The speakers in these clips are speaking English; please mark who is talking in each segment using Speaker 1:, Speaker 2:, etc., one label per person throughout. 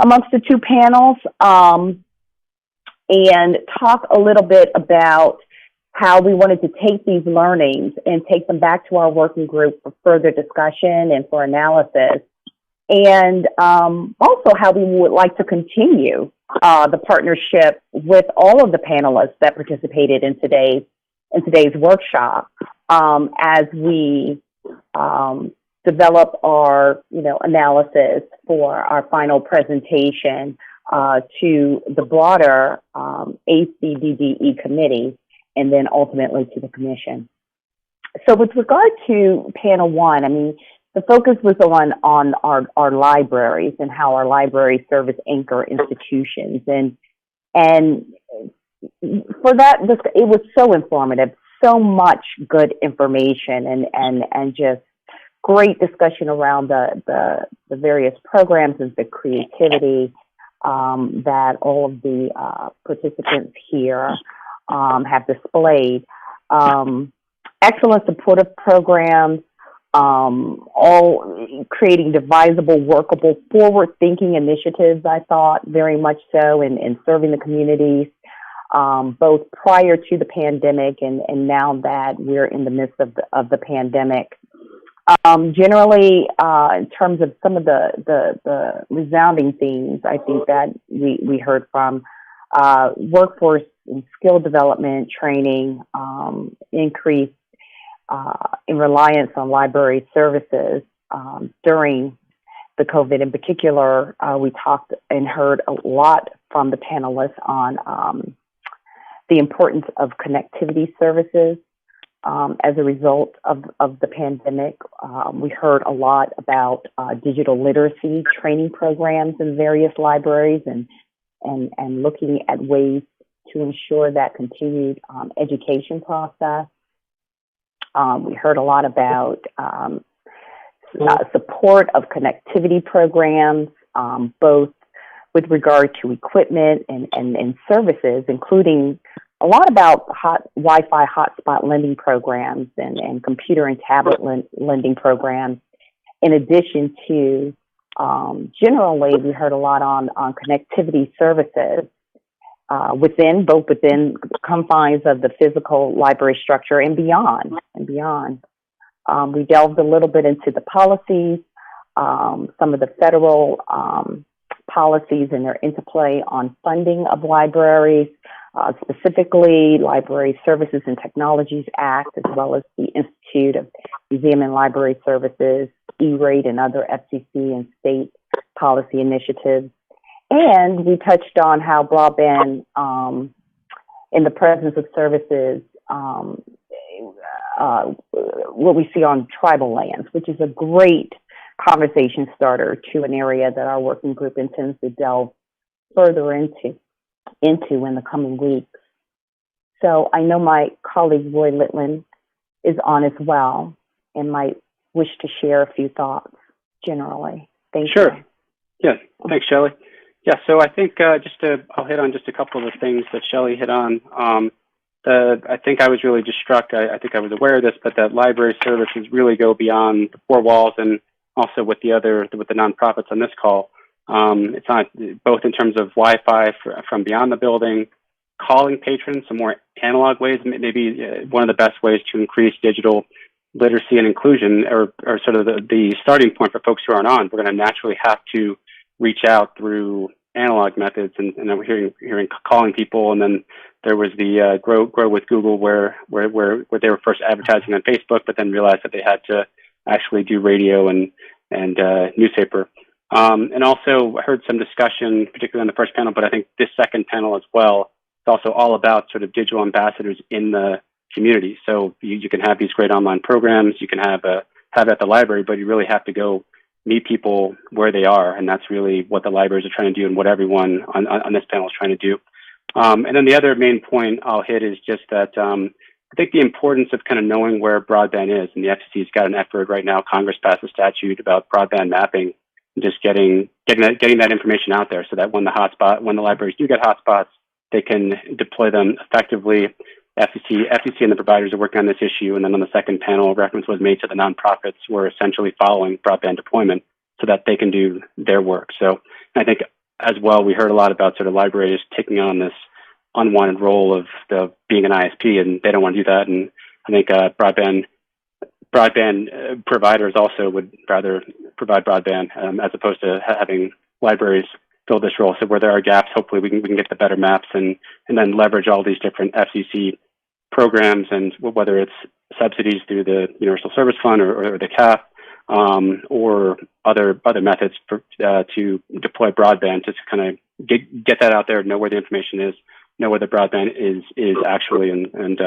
Speaker 1: amongst the two panels, and talk a little bit about how we wanted to take these learnings and take them back to our working group for further discussion and for analysis. And also how we would like to continue the partnership with all of the panelists that participated in today's workshop as we develop our analysis for our final presentation to the broader ACDDE committee, and then ultimately to the commission. So with regard to panel one, I mean, the focus was on our libraries and how our libraries serve as anchor institutions. And for that, it was so informative, so much good information and just great discussion around the various programs and the creativity that all of the participants here have displayed. Excellent supportive programs, all creating devisable, workable, forward-thinking initiatives, I thought, very much so, in serving the communities, both prior to the pandemic and now that we're in the midst of the pandemic. Generally, in terms of some of the resounding themes, I think that we heard from workforce and skill development training, increase in reliance on library services during the COVID. In particular, we talked and heard a lot from the panelists on the importance of connectivity services. As a result of the pandemic, we heard a lot about digital literacy training programs in various libraries and looking at ways to ensure that continued education process. We heard a lot about support of connectivity programs, both with regard to equipment and services, including a lot about Wi-Fi hotspot lending programs and computer and tablet lending programs. In addition to, generally, we heard a lot on connectivity services within the confines of the physical library structure and beyond. We delved a little bit into the policies, some of the federal policies and their interplay on funding of libraries, specifically Library Services and Technologies Act, as well as the Institute of Museum and Library Services, E-rate, and other FCC and state policy initiatives. And we touched on how broadband, in the presence of services, what we see on tribal lands, which is a great conversation starter to an area that our working group intends to delve further into in the coming weeks. So I know my colleague Roy Litland is on as well and might wish to share a few thoughts generally. Thank you.
Speaker 2: Sure. Yeah. Thanks, Shellie. Yeah. So I think I'll hit on just a couple of the things that Shellie hit on. I think I was really just struck. I think I was aware of this, but that library services really go beyond the four walls, and also with the nonprofits on this call. It's not both in terms of Wi-Fi from beyond the building, calling patrons, some more analog ways, maybe one of the best ways to increase digital literacy and inclusion, or sort of the starting point for folks who aren't on. We're going to naturally have to reach out through analog methods, and then we're hearing calling people, and then there was the grow with Google where they were first advertising on Facebook, but then realized that they had to actually do radio and newspaper. And also I heard some discussion, particularly on the first panel, but I think this second panel as well, it's also all about sort of digital ambassadors in the community. So you can have these great online programs, you can have at the library, but you really have to go meet people where they are. And that's really what the libraries are trying to do and what everyone on this panel is trying to do. And then the other main point I'll hit is just that I think the importance of kind of knowing where broadband is, and the FCC's got an effort right now. Congress passed a statute about broadband mapping, and just getting that information out there, so that when the libraries do get hotspots, they can deploy them effectively. FCC and the providers are working on this issue, and then on the second panel, reference was made to the nonprofits who are essentially following broadband deployment, so that they can do their work. So I think as well, we heard a lot about sort of libraries taking on this unwanted role of being an ISP, and they don't want to do that. And I think broadband providers also would rather provide broadband as opposed to having libraries fill this role. So where there are gaps, hopefully we can get the better maps and then leverage all these different FCC programs, and whether it's subsidies through the Universal Service Fund or the CAF, or other methods to deploy broadband, just to kind of get that out there, know where the information is, know where the broadband is actually, and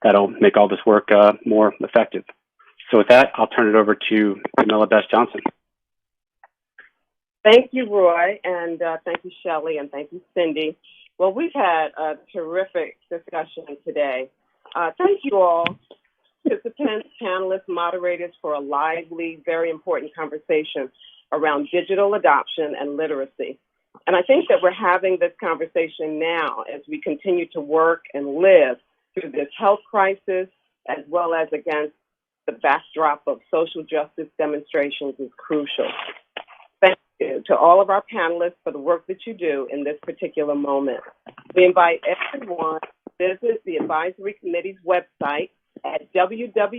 Speaker 2: that'll make all this work more effective. So with that, I'll turn it over to Jamila Bess Johnson.
Speaker 3: Thank you, Roy, and thank you, Shellie, and thank you, Cindy. Well, we've had a terrific discussion today. Thank you all, participants, panelists, moderators, for a lively, very important conversation around digital adoption and literacy. And I think that we're having this conversation now as we continue to work and live through this health crisis, as well as against the backdrop of social justice demonstrations, is crucial. Thank you to all of our panelists for the work that you do in this particular moment. We invite everyone to visit the advisory committee's website at www.fcc.gov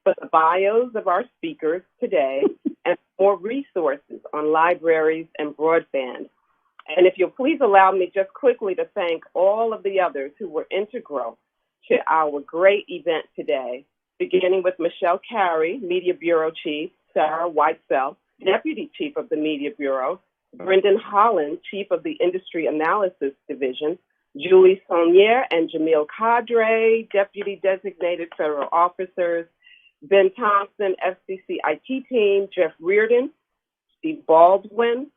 Speaker 3: for the bios of our speakers today and more resources on libraries and broadband. And if you'll please allow me just quickly to thank all of the others who were integral to our great event today, beginning with Michelle Carey, Media Bureau Chief, Sarah Whitesell, Deputy Chief of the Media Bureau, Brendan Holland, Chief of the Industry Analysis Division, Julie Saunier and Jamil Cadre, Deputy Designated Federal Officers, Ben Thompson, FCC IT Team, Jeff Reardon, Steve Balderson,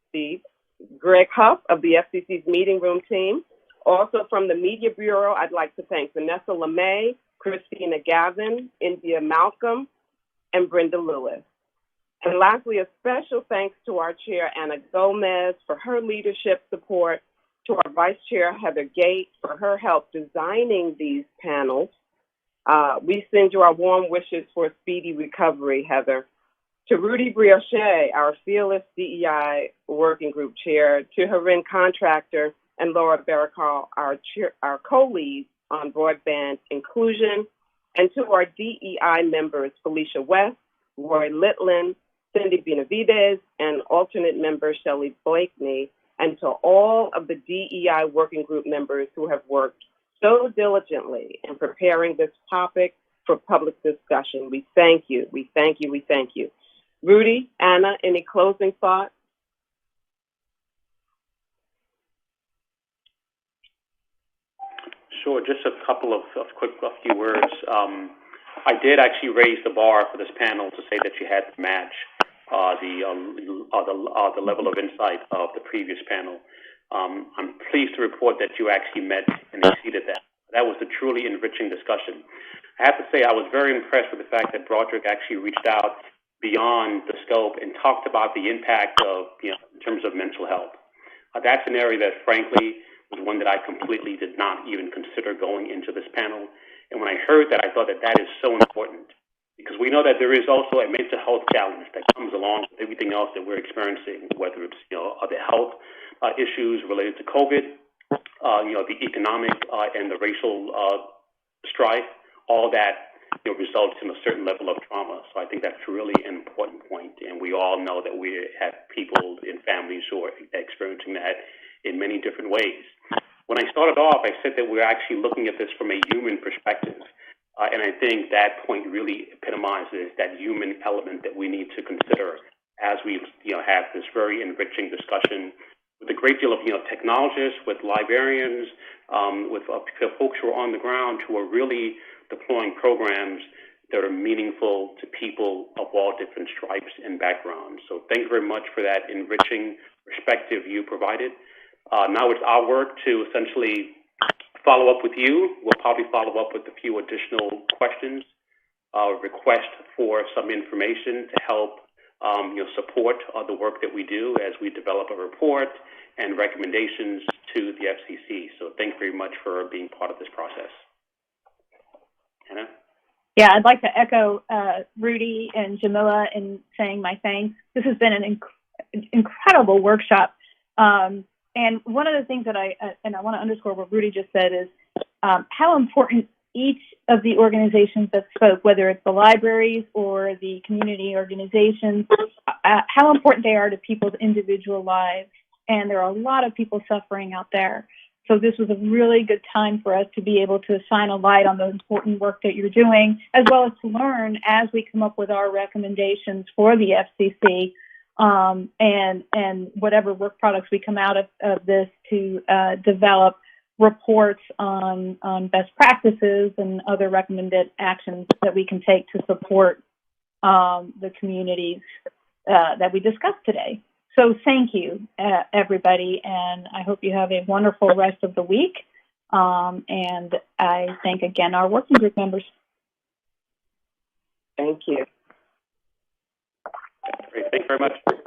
Speaker 3: Steve, Greg Huff of the FCC's Meeting Room Team. Also from the Media Bureau, I'd like to thank Vanessa LeMay, Christina Gavin, India Malcolm, and Brenda Lewis. And lastly, a special thanks to our chair, Anna Gomez, for her leadership support, to our vice chair, Heather Gate, for her help designing these panels. We send you our warm wishes for a speedy recovery, Heather. To Rudy Brioche, our fearless DEI working group chair, to Harin Contractor and Laura Barakal, our co-leads on broadband inclusion, and to our DEI members, Felicia West, Roy Litland, Cindy Benavides, and alternate member Shellie Blakeney, and to all of the DEI working group members who have worked so diligently in preparing this topic for public discussion. We thank you, we thank you, we thank you. Rudy, Anna, any closing thoughts?
Speaker 4: Sure, just a couple of few words. I did actually raise the bar for this panel to say that you had to match the level of insight of the previous panel. I'm pleased to report that you actually met and exceeded that. That was a truly enriching discussion. I have to say I was very impressed with the fact that Broderick actually reached out beyond the scope and talked about the impact of, in terms of mental health. That's an area that, frankly, was one that I completely did not even consider going into this panel. And when I heard that, I thought that that is so important, because we know that there is also a mental health challenge that comes along with everything else that we're experiencing, whether it's, other health issues related to COVID, the economic and the racial strife, all that results in a certain level of trauma. So I think that's really an important point. And we all know that we have people in families who are experiencing that in many different ways. When I started off, I said that we're actually looking at this from a human perspective. And I think that point really epitomizes that human element that we need to consider as we have this very enriching discussion with a great deal of technologists, with librarians, with folks who are on the ground who are really deploying programs that are meaningful to people of all different stripes and backgrounds. So thank you very much for that enriching perspective you provided. Now it's our work to essentially follow up with you. We'll probably follow up with a few additional questions, request for some information to help support the work that we do as we develop a report and recommendations to the FCC. So thank you very much for being part of this process. Anna?
Speaker 5: Yeah, I'd like to echo Rudy and Jamila in saying my thanks. This has been an incredible workshop. And one of the things that I want to underscore what Rudy just said is how important each of the organizations that spoke, whether it's the libraries or the community organizations, how important they are to people's individual lives. And there are a lot of people suffering out there. So this was a really good time for us to be able to shine a light on the important work that you're doing, as well as to learn as we come up with our recommendations for the FCC and whatever work products we come out of this to develop reports on best practices and other recommended actions that we can take to support the communities that we discussed today. So thank you, everybody, and I hope you have a wonderful rest of the week. And I thank again our working group members.
Speaker 3: Thank you.
Speaker 4: Great. Thank you very much.